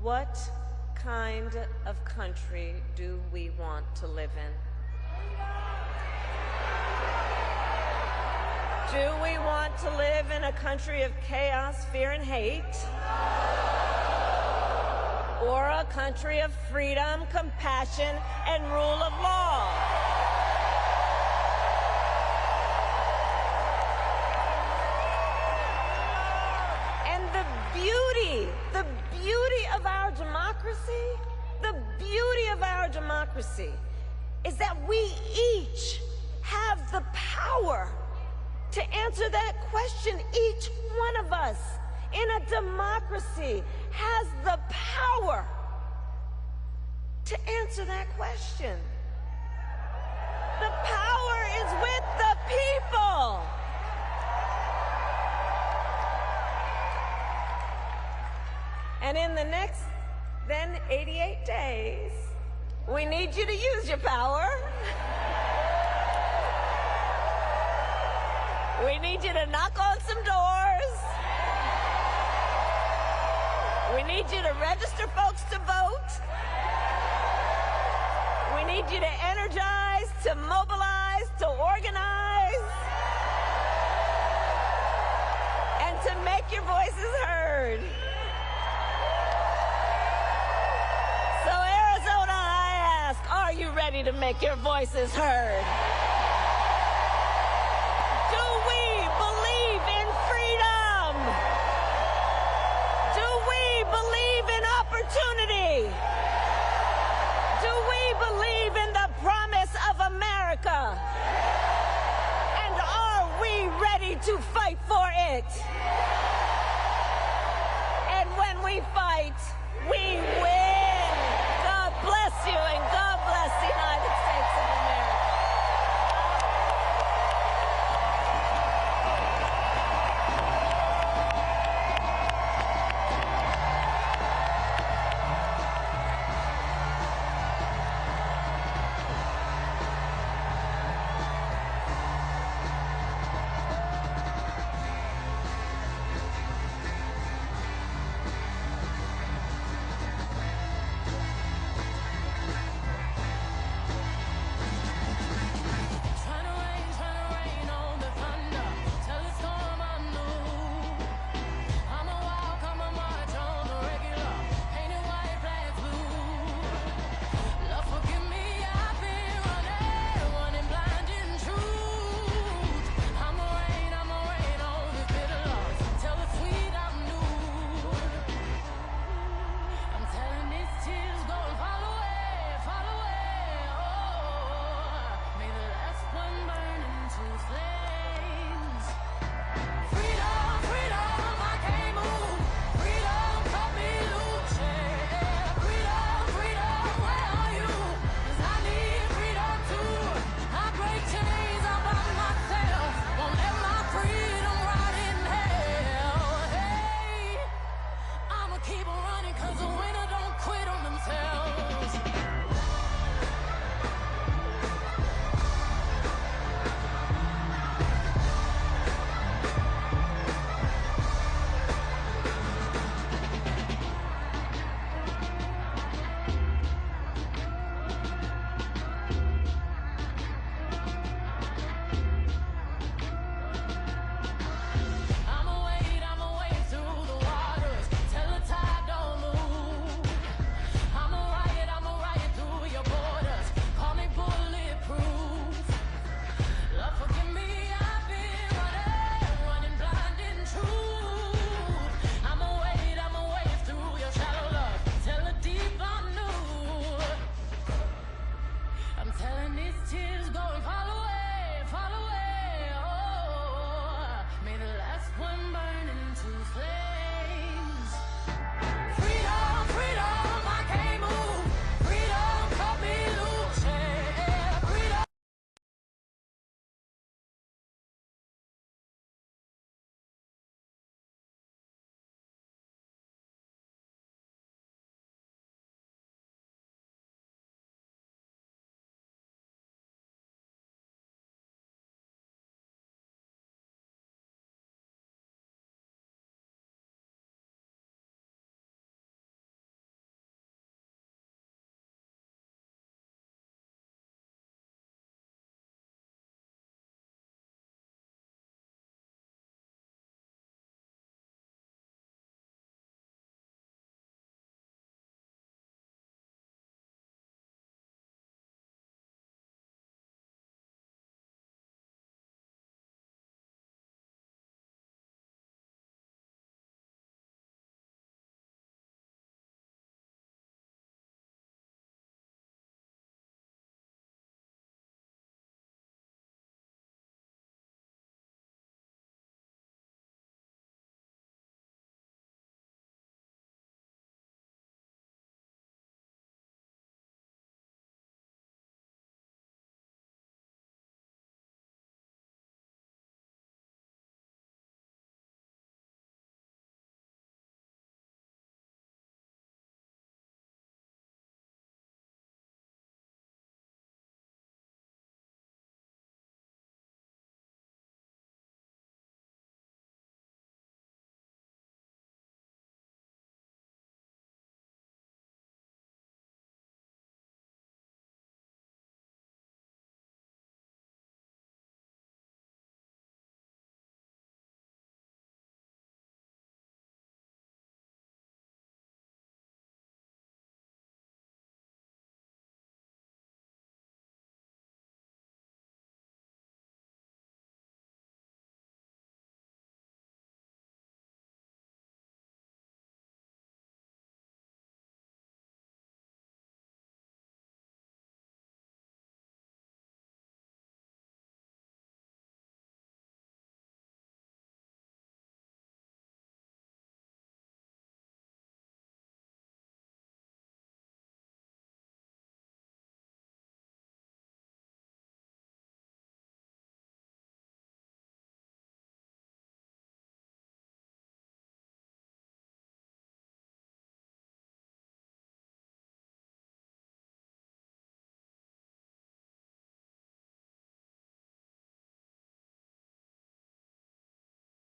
what kind of country do we want to live in? Do we want to live in a country of chaos, fear, and hate? Or a country of freedom, compassion, and rule of law? And the beauty of our democracy is that we each have the power to answer that question. Each one of us in a democracy has the power to answer that question. The power is with the people. And in the next, then 88 days, we need you to use your power. We need you to knock on some doors. We need you to register folks to vote. We need you to energize, to mobilize, to organize, and to make your voices heard. So Arizona, I ask, are you ready to make your voices heard? Do we believe in freedom? Do we believe in opportunity? Do we believe in the promise of America? And are we ready to fight for it? And when we fight, we win.